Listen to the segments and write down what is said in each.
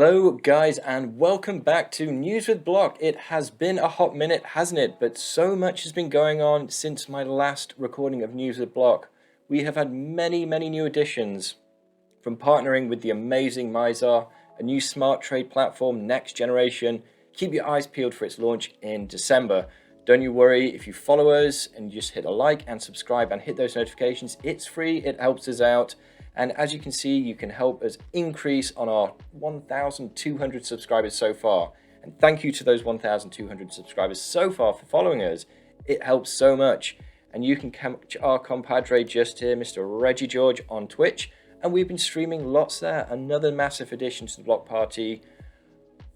Hello guys and welcome back to News with Block. It has been a hot minute, hasn't it? But so much has been going on since my last recording of News with Block. We have had many new additions, from partnering with the amazing Mizar, a new smart trade platform, next generation. Keep your eyes peeled for its launch in December. Don't you worry, if you follow us and you just hit a like and subscribe and hit those notifications, it's free, it helps us out. And as you can see, you can help us increase on our 1,200 subscribers so far. And thank you to those 1,200 subscribers so far for following us. It helps so much. And you can catch our compadre just here, Mr. Reggie George, on Twitch. And we've been streaming lots there. Another massive addition to the Block Party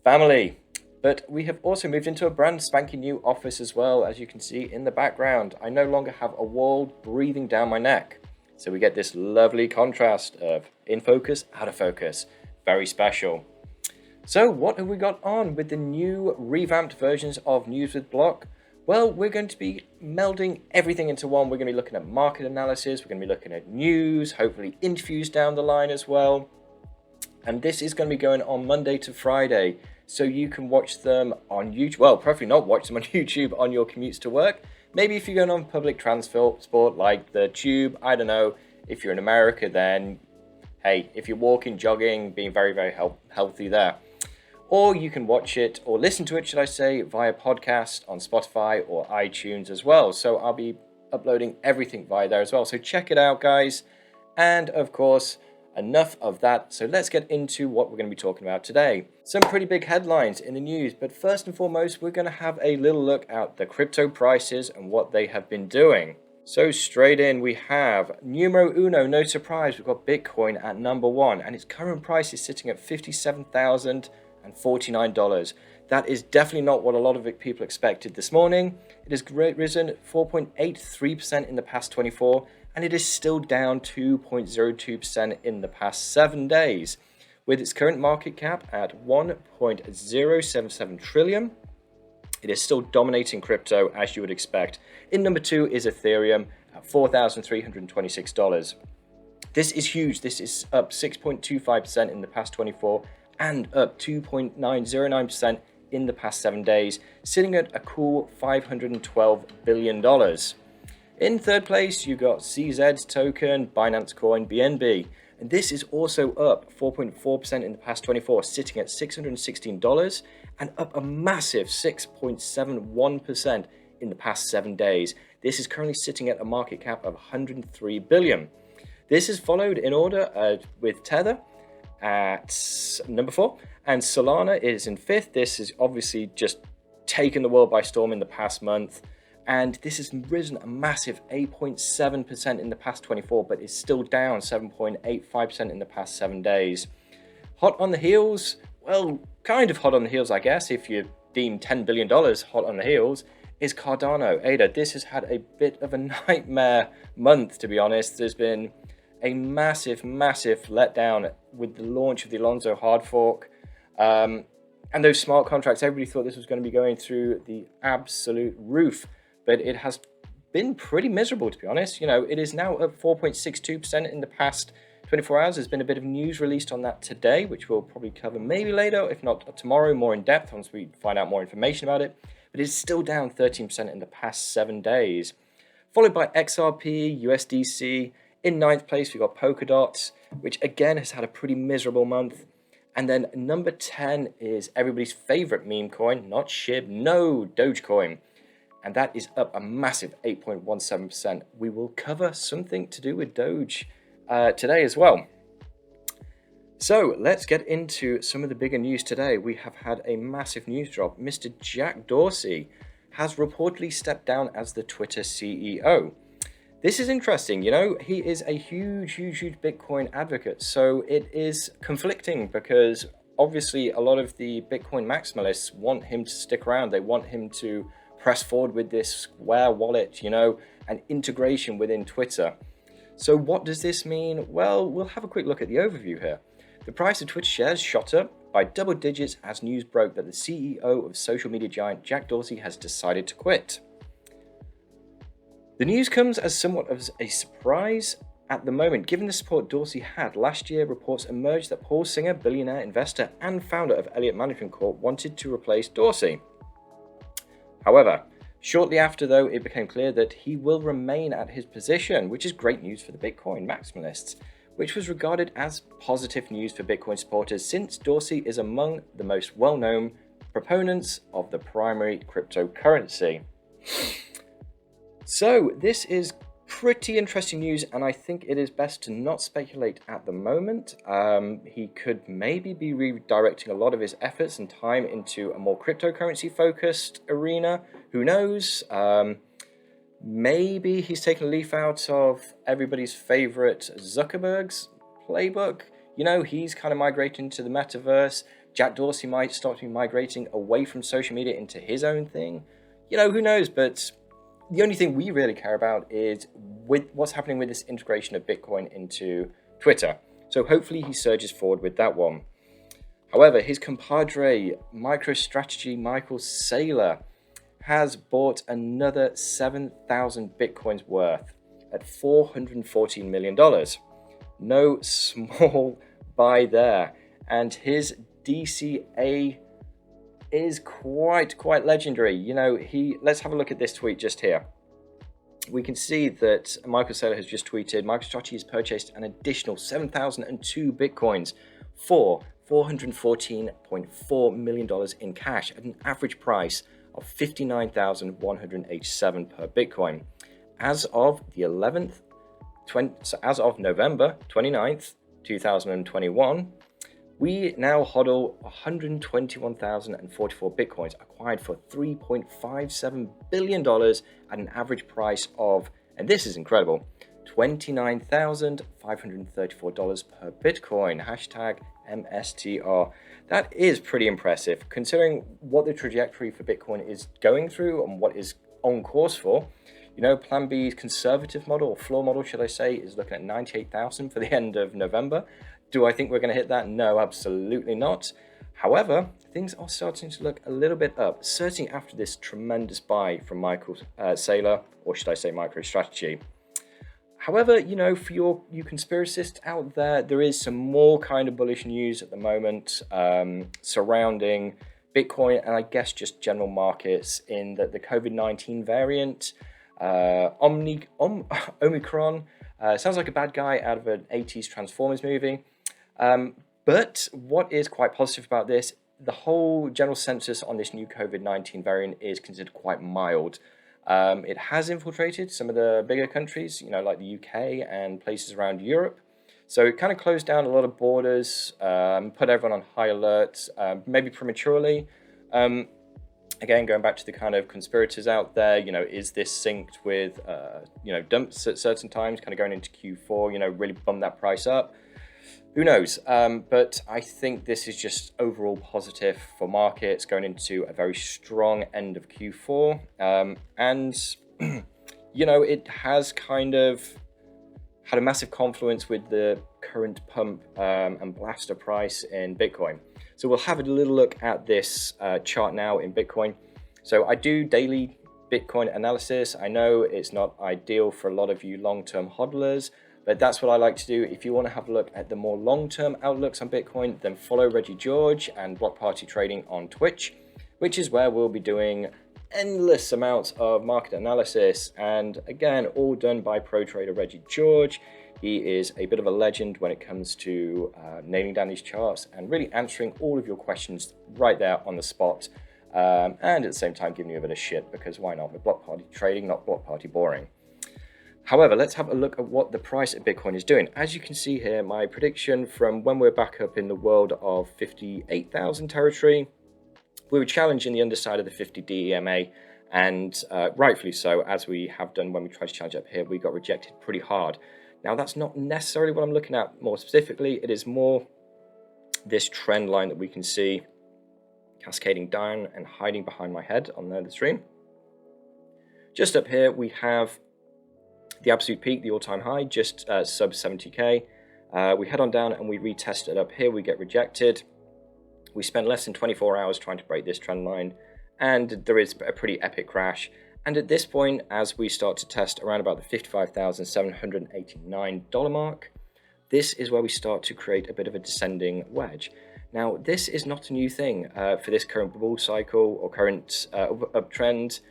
family. But we have also moved into a brand spanking new office as well, as you can see in the background. I no longer have a wall breathing down my neck. So we get this lovely contrast of in focus, out of focus. Very special. So what have we got on with the new revamped versions of News with Block? Well, we're going to be melding everything into one. We're going to be looking at market analysis. We're going to be looking at news, hopefully interviews down the line as well. And this is going to be going on Monday to Friday. So you can watch them on YouTube. Well, preferably not watch them on YouTube on your commutes to work. Maybe if you're going on public transport like the tube, I don't know. If you're in America, then hey, if you're walking, jogging, being very healthy there. Or you can watch it or listen to it, should I say, via podcast on Spotify or iTunes as well. So I'll be uploading everything via there as well. So check it out, guys. And of course, enough of that. So let's get into what we're going to be talking about today. Some pretty big headlines in the news, but first and foremost, we're going to have a little look at the crypto prices and what they have been doing. So straight in, we have numero uno, no surprise, we've got Bitcoin at number one, and its current price is sitting at $57,049. That is definitely not what a lot of people expected this morning. It has risen 4.83% in the past 24, and it is still down 2.02% in the past 7 days, with its current market cap at 1.077 trillion. It is still dominating crypto, as you would expect. In number two is Ethereum at $4,326. This is huge. This is up 6.25% in the past 24 and up 2.909% in the past 7 days, sitting at a cool $512 billion. In third place, you got CZ's token, Binance Coin, BNB. And this is also up 4.4% in the past 24, sitting at $616 and up a massive 6.71% in the past 7 days. This is currently sitting at a market cap of 103 billion. This is followed in order with Tether at number 4, and Solana is in 5th. This has obviously just taken the world by storm in the past month. And this has risen a massive 8.7% in the past 24, but is still down 7.85% in the past 7 days. Hot on the heels, well, kind of hot on the heels, I guess, if you deem $10 billion hot on the heels, is Cardano. ADA, this has had a bit of a nightmare month, to be honest. There's been a massive letdown with the launch of the Alonzo hard fork. And those smart contracts, everybody thought this was going to be going through the absolute roof. But it has been pretty miserable, to be honest. You know, it is now up 4.62% in the past 24 hours. There's been a bit of news released on that today, which we'll probably cover maybe later, if not tomorrow, more in depth once we find out more information about it. But it's still down 13% in the past 7 days. Followed by XRP, USDC. In 9th place, we've got Polkadot, which again has had a pretty miserable month. And then number 10 is everybody's favorite meme coin, not SHIB, no, Dogecoin. And that is up a massive 8.17%. We will cover something to do with Doge today as well. So let's get into some of the bigger news today. We have had a massive news drop. Mr. Jack Dorsey has reportedly stepped down as the Twitter CEO. This is interesting. You know, he is a huge Bitcoin advocate. So it is conflicting because obviously a lot of the Bitcoin maximalists want him to stick around. They want him to press forward with this Square wallet, you know, and integration within Twitter. So what does this mean? Well, we'll have a quick look at the overview here. The price of Twitter shares shot up by double digits as news broke that the CEO of social media giant Jack Dorsey has decided to quit. The news comes as somewhat of a surprise at the moment. Given the support Dorsey had last year, reports emerged that Paul Singer, billionaire investor and founder of Elliott Management Corp, wanted to replace Dorsey. However, shortly after, though, it became clear that he will remain at his position, which is great news for the Bitcoin maximalists, which was regarded as positive news for Bitcoin supporters since Dorsey is among the most well-known proponents of the primary cryptocurrency. So this is pretty interesting news, and I think it is best to not speculate at the moment. He could maybe be redirecting a lot of his efforts and time into a more cryptocurrency focused arena. Who knows? Maybe he's taken a leaf out of everybody's favorite Zuckerberg's playbook. You know, he's kind of migrating to the metaverse. Jack Dorsey might start to be migrating away from social media into his own thing. You know, who knows? But the only thing we really care about is with what's happening with this integration of Bitcoin into Twitter. So hopefully he surges forward with that one. However, his compadre, MicroStrategy Michael Saylor, has bought another 7,000 Bitcoins worth at $414 million. No small buy there. And his DCA is quite legendary. You know, let's have a look at this tweet just here. We can see that Michael Saylor has just tweeted, MicroStrategy has purchased an additional 7,002 Bitcoins for $414.4 million in cash at an average price of $59,187 per Bitcoin. As of the 11th, as of November 29th, 2021, we now hodl 121,044 Bitcoins acquired for $3.57 billion at an average price of, and this is incredible, $29,534 per Bitcoin, hashtag MSTR. That is pretty impressive considering what the trajectory for Bitcoin is going through and what is on course for. You know, Plan B's conservative model, or floor model, should I say, is looking at 98,000 for the end of November. Do I think we're going to hit that? No, absolutely not. However, things are starting to look a little bit up, certainly after this tremendous buy from Michael Saylor, or should I say MicroStrategy. However, you know, for you conspiracists out there, there is some more kind of bullish news at the moment surrounding Bitcoin and I guess just general markets in that the COVID-19 variant, Omicron, sounds like a bad guy out of an 80s Transformers movie. But what is quite positive about this, the whole general census on this new COVID-19 variant is considered quite mild. It has infiltrated some of the bigger countries, you know, like the UK and places around Europe. So it kind of closed down a lot of borders, put everyone on high alert, maybe prematurely. Again, going back to the kind of conspirators out there, you know, is this synced with, you know, dumps at certain times, kind of going into Q4, you know, really bump that price up? Who knows? But I think this is just overall positive for markets going into a very strong end of Q4. And, you know, it has kind of had a massive confluence with the current pump and blaster price in Bitcoin. So we'll have a little look at this chart now in Bitcoin. So I do daily Bitcoin analysis. I know it's not ideal for a lot of you long-term hodlers, but that's what I like to do. If you want to have a look at the more long-term outlooks on Bitcoin, then follow Reggie George and Block Party Trading on Twitch, which is where we'll be doing endless amounts of market analysis. And again, all done by pro trader Reggie George. He is a bit of a legend when it comes to nailing down these charts and really answering all of your questions right there on the spot. And at the same time, giving you a bit of shit, because why not? With Block Party Trading, not Block Party Boring. However, let's have a look at what the price of Bitcoin is doing. As you can see here, my prediction from when we're back up in the world of 58,000 territory, we were challenging the underside of the 50 DEMA, and rightfully so, as we have done when we tried to challenge up here, we got rejected pretty hard. Now, that's not necessarily what I'm looking at more specifically. It is more this trend line that we can see cascading down and hiding behind my head on the stream. Just up here, we have the absolute peak, the all-time high, just sub 70k. We head on down and we retest it up here. We get rejected. We spend less than 24 hours trying to break this trend line, and there is a pretty epic crash. And at this point, as we start to test around about the $55,789 mark, this is where we start to create a bit of a descending wedge. Now, this is not a new thing for this current bull cycle or current uptrend,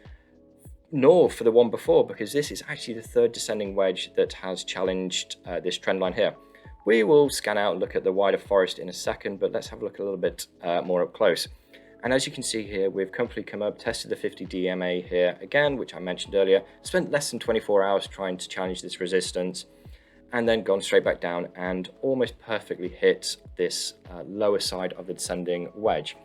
nor for the one before, because this is actually the third descending wedge that has challenged this trend line here. We will scan out and look at the wider forest in a second, but let's have a look a little bit more up close. And as you can see here, we've comfortably come up, tested the 50 DMA here again, which I mentioned earlier, spent less than 24 hours trying to challenge this resistance, and then gone straight back down and almost perfectly hit this lower side of the descending wedge.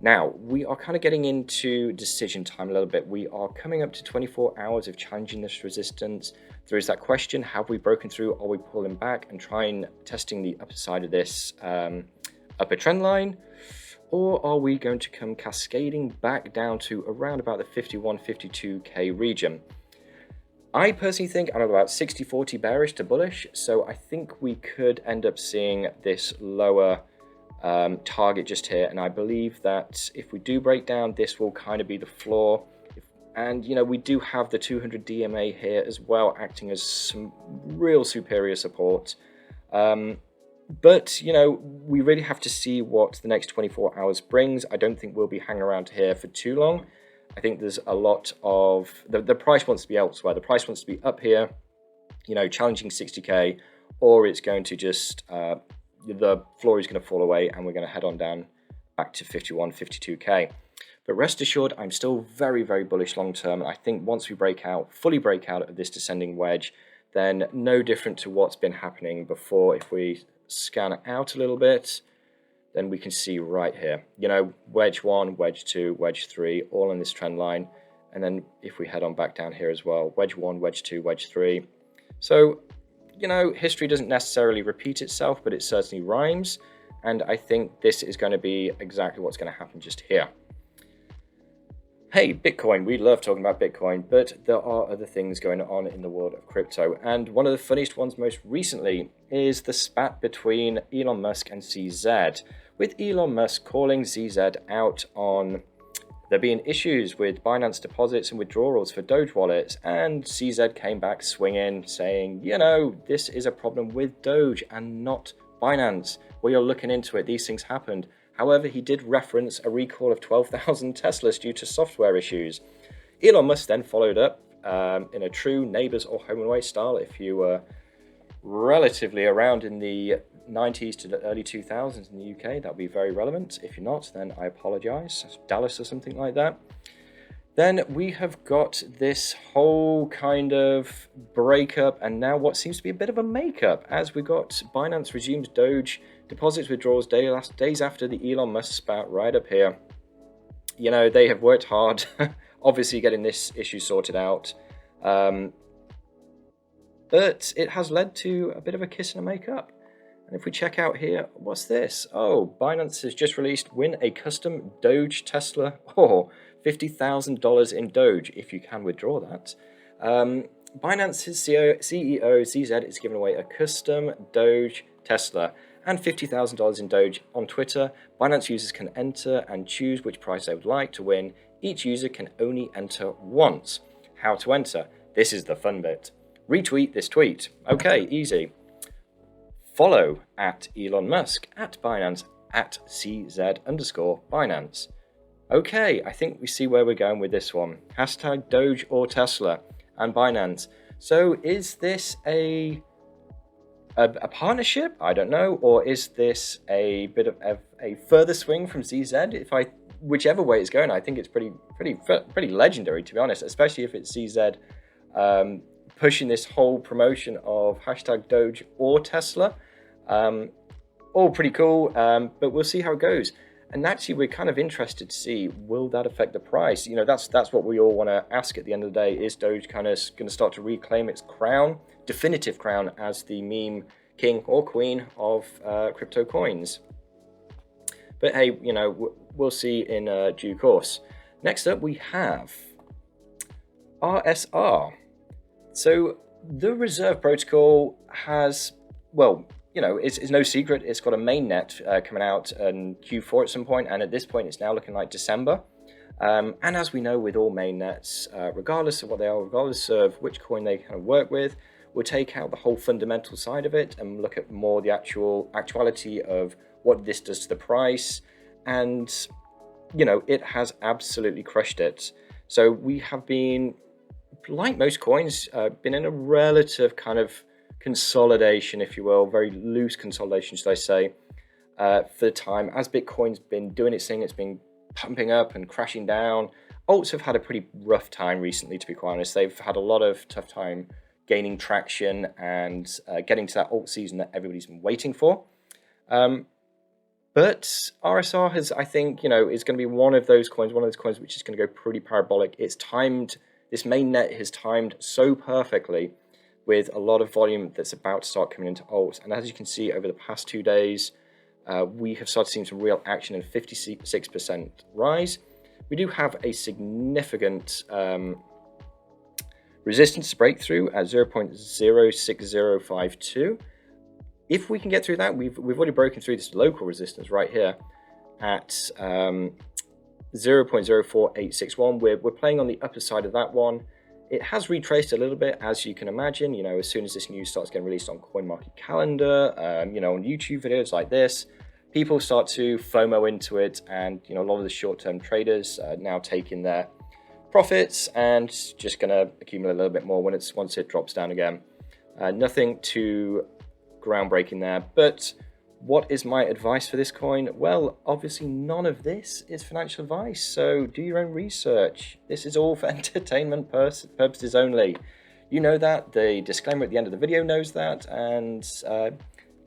Now, we are kind of getting into decision time a little bit. We are coming up to 24 hours of challenging this resistance. There is that question, have we broken through? Are we pulling back and trying testing the upper side of this upper trend line? Or are we going to come cascading back down to around about the 51, 52K region? I personally think I'm about 60-40 bearish to bullish, so I think we could end up seeing this lower target just here, and I believe that if we do break down, this will kind of be the floor. And you know, we do have the 200 DMA here as well, acting as some real superior support. But you know, we really have to see what the next 24 hours brings. I don't think we'll be hanging around here for too long. I think there's a lot of the price wants to be elsewhere. The price wants to be up here, you know, challenging 60K, or it's going to just the floor is going to fall away and we're going to head on down back to 51, 52K. But rest assured, I'm still very, very bullish long term. I think once we fully break out of this descending wedge, then no different to what's been happening before. If we scan it out a little bit, then we can see right here, you know, wedge 1, wedge 2, wedge 3, all on this trend line. And then if we head on back down here as well, wedge 1, wedge 2, wedge 3. So, you know, history doesn't necessarily repeat itself, but it certainly rhymes. And I think this is going to be exactly what's going to happen just here. Hey, Bitcoin, we love talking about Bitcoin, but there are other things going on in the world of crypto. And one of the funniest ones most recently is the spat between Elon Musk and CZ, with Elon Musk calling CZ out on there being issues with Binance deposits and withdrawals for Doge wallets. And CZ came back swinging, saying, you know, this is a problem with Doge and not Binance. We are looking into it. These things happened. However, he did reference a recall of 12,000 Teslas due to software issues. Elon Musk then followed up in a true neighbors or home and away style. If you were relatively around in the 90s to the early 2000s in the UK, that would be very relevant. If you're not, then I apologize. Dallas or something like that. Then we have got this whole kind of breakup, and now what seems to be a bit of a makeup, as we got Binance resumes Doge deposits withdrawals days after the Elon Musk spat right up here. You know, they have worked hard, obviously getting this issue sorted out. But it has led to a bit of a kiss and a makeup. And if we check out here, what's this? Oh, Binance has just released win a custom Doge Tesla. Oh, $50,000 in Doge, if you can withdraw that. Binance's CEO CZ is giving away a custom Doge Tesla and $50,000 in Doge on Twitter. Binance users can enter and choose which price they would like to win. Each user can only enter once. How to enter? This is the fun bit. Retweet this tweet. Okay, easy. Follow at Elon Musk, at Binance, at CZ_Binance. Okay, I think we see where we're going with this one. Hashtag Doge or Tesla and Binance. So is this a partnership? I don't know. Or is this a bit of a further swing from CZ? Whichever way it's going, I think it's pretty legendary, to be honest, especially if it's CZ pushing this whole promotion of hashtag Doge or Tesla. All pretty cool, but we'll see how it goes. And actually, we're kind of interested to see, will that affect the price? You know, that's what we all want to ask at the end of the day. Is Doge kind of going to start to reclaim its crown, definitive crown, as the meme king or queen of crypto coins? But hey, you know, we'll see in due course. Next up, we have RSR. So the Reserve Protocol has, well, you know, it's no secret, it's got a mainnet coming out in Q4 at some point, and at this point it's now looking like December. And as we know with all mainnets, regardless of what they are, regardless of which coin they kind of work with, we'll take out the whole fundamental side of it and look at more the actuality of what this does to the price. And, you know, it has absolutely crushed it. So we have been, like most coins, been in a relative kind of consolidation, if you will, very loose consolidation, should I say, for the time. As Bitcoin's been doing its thing, it's been pumping up and crashing down. Alts have had a pretty rough time recently, to be quite honest. They've had a lot of tough time gaining traction and getting to that alt season that everybody's been waiting for. But RSR has, I think, you know, is going to be one of those coins which is going to go pretty parabolic. It's timed, this mainnet has timed so perfectly with a lot of volume that's about to start coming into alts. And as you can see over the past 2 days, we have started seeing some real action and 56% rise. We do have a significant resistance to break through at 0.06052. If we can get through that, we've already broken through this local resistance right here at 0.04861. We're playing on the upper side of that one. It has retraced a little bit, as you can imagine. You know, as soon as this news starts getting released on CoinMarket Calendar, you know, on YouTube videos like this, people start to FOMO into it, and you know, a lot of the short-term traders are now taking their profits and just going to accumulate a little bit more once it drops down again. Nothing too groundbreaking there, but what is my advice for this coin? Well, obviously none of this is financial advice, so do your own research. This is all for entertainment purposes only. You know that, the disclaimer at the end of the video knows that, and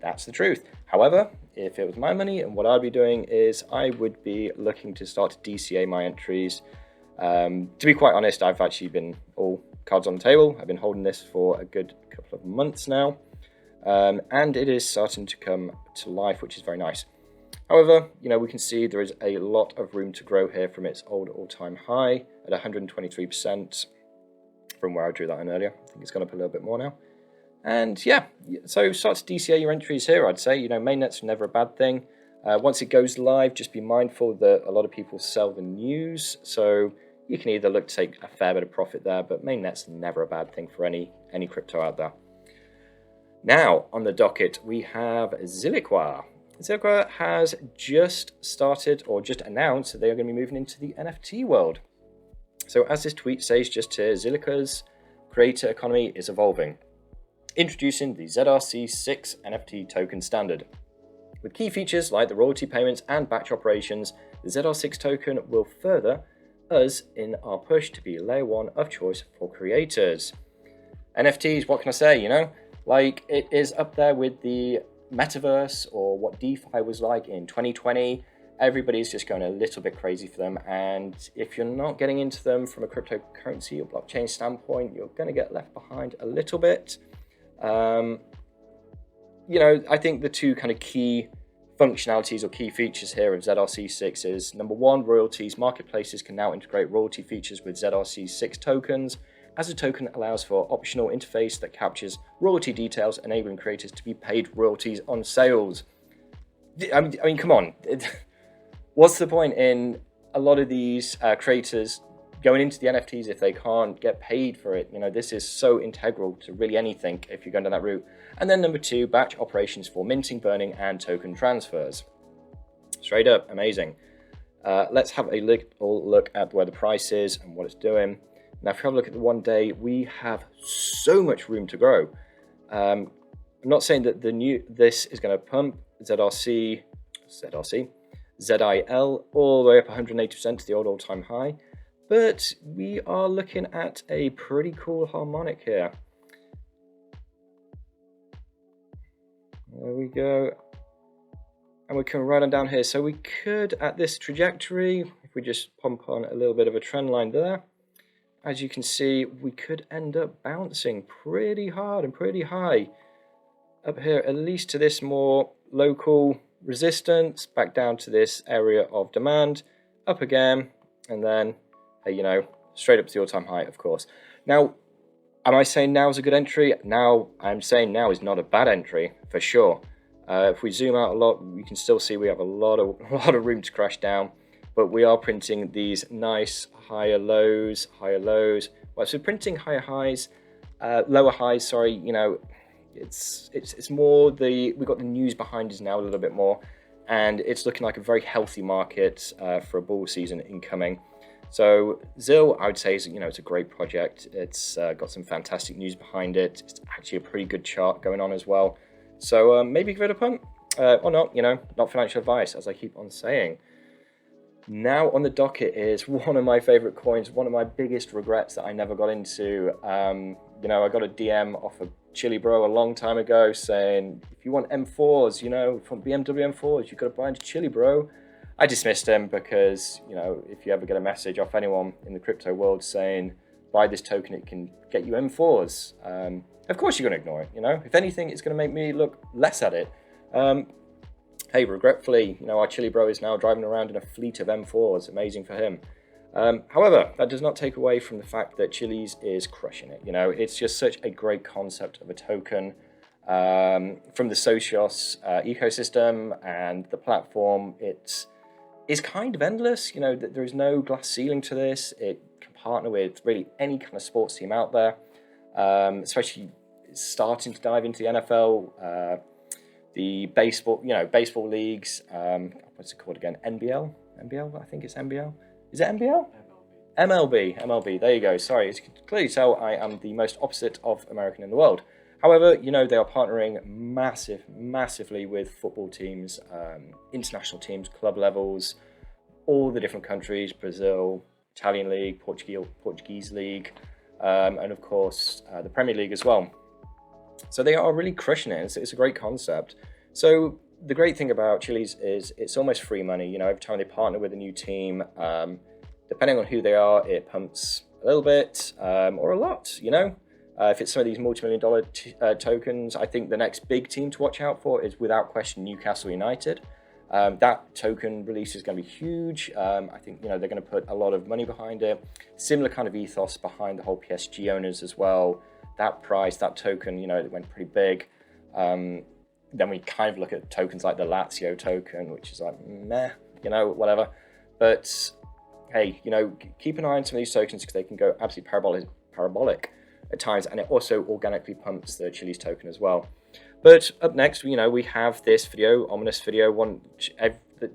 that's the truth. However, if it was my money, and what I'd be doing is I would be looking to start to DCA my entries. To be quite honest, I've actually been all cards on the table. I've been holding this for a good couple of months now. And it is starting to come to life, which is very nice. However, you know, we can see there is a lot of room to grow here from its old all-time high at 123% from where I drew that in earlier. I think it's gone up a little bit more now. And yeah, so start to DCA your entries here, I'd say. You know, mainnets are never a bad thing. Once it goes live, just be mindful that a lot of people sell the news. So you can either look to take a fair bit of profit there, but mainnet's never a bad thing for any crypto out there. Now, on the docket, we have Zilliqua. Zilliqua has just started, or just announced, that they are going to be moving into the NFT world. So as this tweet says just here, Zilliqua's creator economy is evolving, introducing the ZRC6 NFT token standard. With key features like the royalty payments and batch operations, the ZR6 token will further us in our push to be layer 1 of choice for creators. NFTs, what can I say, you know? Like, it is up there with the metaverse or what DeFi was like in 2020. Everybody's just going a little bit crazy for them. And if you're not getting into them from a cryptocurrency or blockchain standpoint, you're going to get left behind a little bit. You know, I think the two kind of key functionalities or key features here of ZRC6 is, number one, royalties. Marketplaces can now integrate royalty features with ZRC6 tokens, as a token allows for optional interface that captures royalty details, enabling creators to be paid royalties on sales. I mean, come on. What's the point in a lot of these creators going into the NFTs if they can't get paid for it? You know, this is so integral to really anything if you're going down that route. And then number two, batch operations for minting, burning, and token transfers. Straight up, amazing. Let's have a look at where the price is and what it's doing. Now, if you have a look at the 1 day, we have so much room to grow. I'm not saying that this is going to pump ZIL all the way up 180% to the old all-time high, but we are looking at a pretty cool harmonic here. There we go. And we're coming right on down here. So we could, at this trajectory, if we just pump on a little bit of a trend line there, as you can see, we could end up bouncing pretty hard and pretty high up here, at least to this more local resistance, back down to this area of demand, up again, and then, you know, straight up to the all-time high, of course. Now, am I saying now is a good entry? Now, I'm saying now is not a bad entry, for sure. If we zoom out a lot, we can still see we have a lot of room to crash down. but we are printing these nice higher lows. Well, so printing higher highs, lower highs, sorry, you know, it's more we've got the news behind us now a little bit more, and it's looking like a very healthy market for a bull season incoming. So ZIL, I would say, is, you know, it's a great project. It's got some fantastic news behind it. It's actually a pretty good chart going on as well. So maybe give it a punt or not, you know, not financial advice, as I keep on saying. Now on the docket is one of my favorite coins, one of my biggest regrets that I never got into. You know, I got a DM off of Chili Bro a long time ago saying, if you want M4s, you know, from BMW M4s, you've got to buy into Chili Bro. I dismissed him because, you know, if you ever get a message off anyone in the crypto world saying, buy this token, it can get you M4s, of course you're going to ignore it, you know. If anything, it's going to make me look less at it. Hey, regretfully, you know, our Chili Bro is now driving around in a fleet of M4s. Amazing for him. However, that does not take away from the fact that Chili's is crushing it. You know, it's just such a great concept of a token. From the Socios ecosystem and the platform, it is kind of endless. You know, that there is no glass ceiling to this. It can partner with really any kind of sports team out there, especially starting to dive into the NFL, the baseball, you know, baseball leagues. What's it called again? NBL? NBL? I think it's NBL. Is it NBL? MLB. There you go. Sorry, as you can clearly tell, I am the most opposite of American in the world. However, you know, they are partnering massively with football teams, international teams, club levels, all the different countries, Brazil, Italian League, Portuguese League, and of course, the Premier League as well. So they are really crushing it. It's a great concept. So the great thing about Chili's is it's almost free money. You know, every time they partner with a new team, depending on who they are, it pumps a little bit or a lot, you know. If it's some of these multi-million-dollar tokens, I think the next big team to watch out for is, without question, Newcastle United. That token release is going to be huge. I think, you know, they're going to put a lot of money behind it. Similar kind of ethos behind the whole PSG owners as well. That price, that token, you know, it went pretty big. Then we kind of look at tokens like the Lazio token, which is like, meh, you know, whatever. But hey, you know, keep an eye on some of these tokens because they can go absolutely parabolic at times, and it also organically pumps the Chili's token as well. But up next, you know, we have this video, ominous video.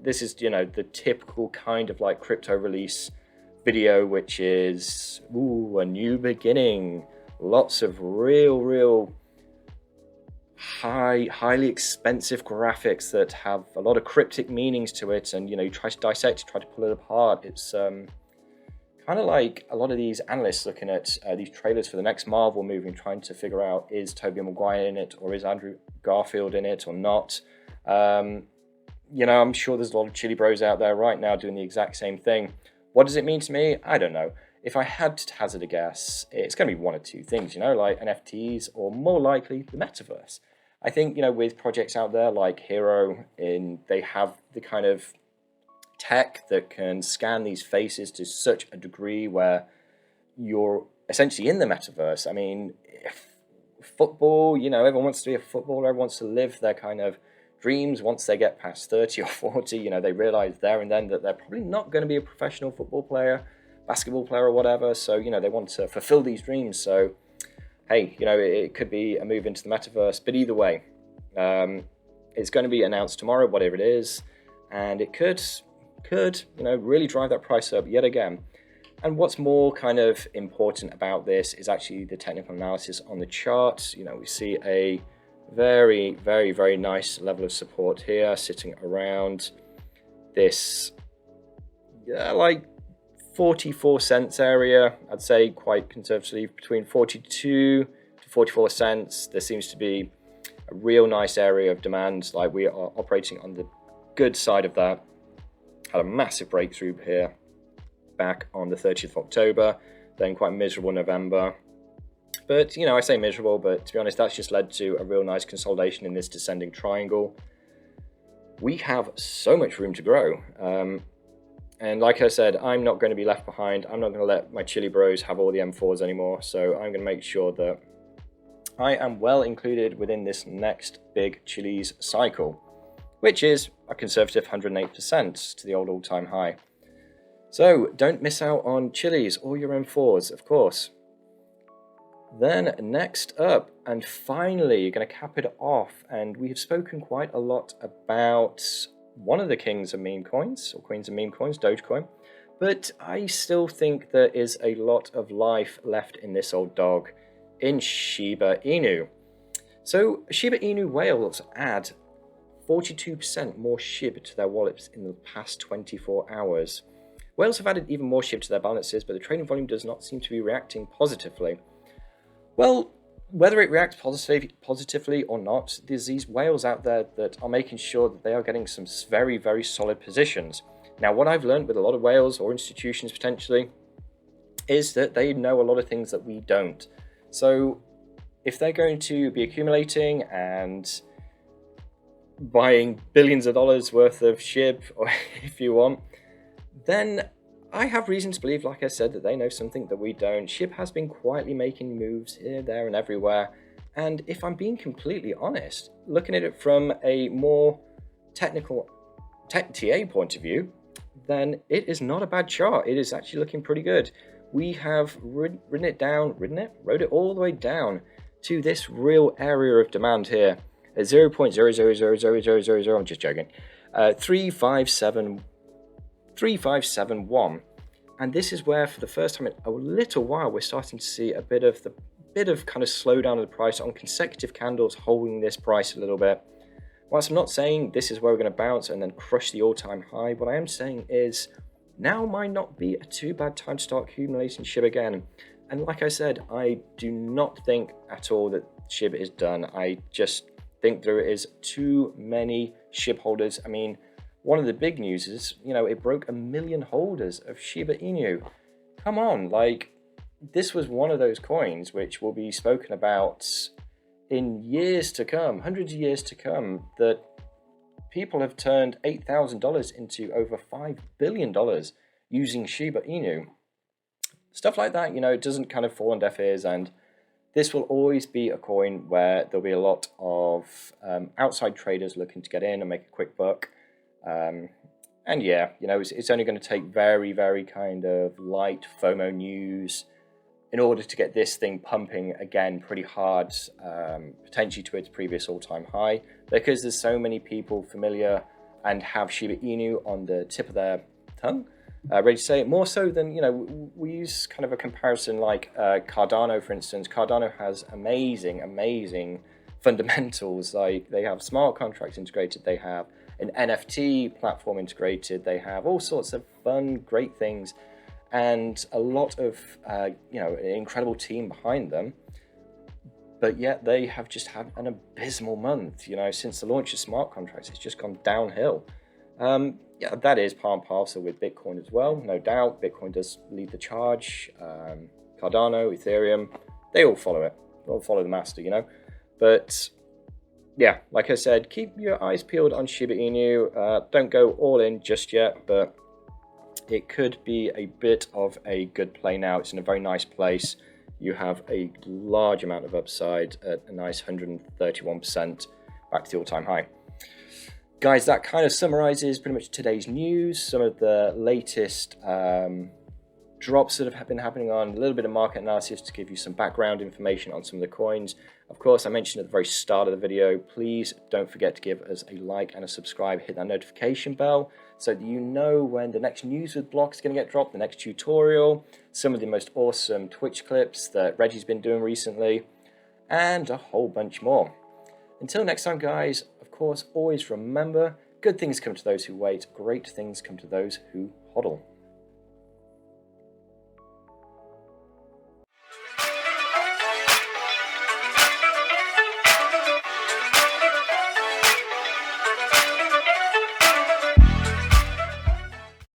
This is, you know, the typical kind of like crypto release video, which is, ooh, a new beginning. Lots of real highly expensive graphics that have a lot of cryptic meanings to it, and, you know, you try to dissect, try to pull it apart. It's kind of like a lot of these analysts looking at these trailers for the next Marvel movie and trying to figure out, is Tobey Maguire in it, or is Andrew Garfield in it or not? You know, I'm sure there's a lot of Chili Bros out there right now doing the exact same thing. What does it mean to me? I don't know. If I had to hazard a guess, it's going to be one of two things, you know, like NFTs or more likely the metaverse. I think, you know, with projects out there like Hero, they have the kind of tech that can scan these faces to such a degree where you're essentially in the metaverse. I mean, football, you know, everyone wants to be a footballer, everyone wants to live their kind of dreams. Once they get past 30 or 40, you know, they realize there and then that they're probably not going to be a professional football player, basketball player or whatever. So, you know, they want to fulfill these dreams. So, hey, you know, it could be a move into the metaverse. But either way, it's going to be announced tomorrow, whatever it is. And it could, you know, really drive that price up yet again. And what's more kind of important about this is actually the technical analysis on the chart. You know, we see a very nice level of support here, sitting around this, like 44 cents area. I'd say quite conservatively between 42 to 44 cents. There seems to be a real nice area of demand. Like, we are operating on the good side of that. Had a massive breakthrough here back on the 30th of October, then quite miserable November. But, you know, I say miserable, but to be honest, that's just led to a real nice consolidation in this descending triangle. We have so much room to grow. And like I said, I'm not going to be left behind. I'm not going to let my Chili Bros have all the M4s anymore. So I'm going to make sure that I am well included within this next big Chili's cycle, which is a conservative 108% to the old all-time high. So don't miss out on chilies or your M4s, of course. Then next up, and finally, you're going to cap it off, and we have spoken quite a lot about one of the kings of meme coins, or queens of meme coins, Dogecoin, but I still think there is a lot of life left in this old dog, in Shiba Inu. So Shiba Inu whales add 42% more SHIB to their wallets in the past 24 hours. Whales have added even more SHIB to their balances, but the trading volume does not seem to be reacting positively. Well, whether it reacts positively or not, there's these whales out there that are making sure that they are getting some very, very solid positions. Now, what I've learned with a lot of whales or institutions potentially is that they know a lot of things that we don't. So if they're going to be accumulating and buying billions of dollars worth of SHIB, or if you want, then I have reason to believe, like I said, that they know something that we don't. SHIB has been quietly making moves here, there, and everywhere. And if I'm being completely honest, looking at it from a more technical TA point of view, then it is not a bad chart. It is actually looking pretty good. We have rode it all the way down to this real area of demand here at 0.000000. I'm just joking. 3571, and this is where for the first time in a little while we're starting to see a bit of kind of slowdown of the price on consecutive candles, holding this price a little bit. Whilst I'm not saying this is where we're going to bounce and then crush the all-time high, what I am saying is now might not be a too bad time to start accumulating SHIB again. And like I said, I do not think at all that SHIB is done. I just think there is too many SHIB holders. I mean, one of the big news is, it broke 1 million holders of Shiba Inu. Come on, like, this was one of those coins which will be spoken about in years to come, hundreds of years to come, that people have turned $8,000 into over $5 billion using Shiba Inu. Stuff like that, it doesn't kind of fall on deaf ears, and this will always be a coin where there'll be a lot of outside traders looking to get in and make a quick buck. And yeah, it's only going to take very, very kind of light FOMO news in order to get this thing pumping again pretty hard, potentially to its previous all-time high, because there's so many people familiar and have Shiba Inu on the tip of their tongue, ready to say it, more so than, we use kind of a comparison like Cardano, for instance. Cardano has amazing fundamentals. Like, they have smart contracts integrated, they have an NFT platform integrated, they have all sorts of fun, great things, and a lot of, an incredible team behind them. But yet they have just had an abysmal month, since the launch of smart contracts. It's just gone downhill. Yeah, that is part and parcel with Bitcoin as well, no doubt. Bitcoin does lead the charge. Cardano, Ethereum, they all follow it. They all follow the master, But yeah, like I said, keep your eyes peeled on Shiba Inu. Don't go all in just yet, but it could be a bit of a good play now. It's in a very nice place. You have a large amount of upside at a nice 131% back to the all-time high. Guys, that kind of summarizes pretty much today's news, some of the latest drops that have been happening on, a little bit of market analysis to give you some background information on some of the coins. Of course, I mentioned at the very start of the video, please don't forget to give us a like and a subscribe, hit that notification bell so that you know when the next news with blocks is going to get dropped, the next tutorial, some of the most awesome Twitch clips that Reggie's been doing recently, and a whole bunch more. Until next time, guys, of course, always remember, good things come to those who wait, great things come to those who hodl.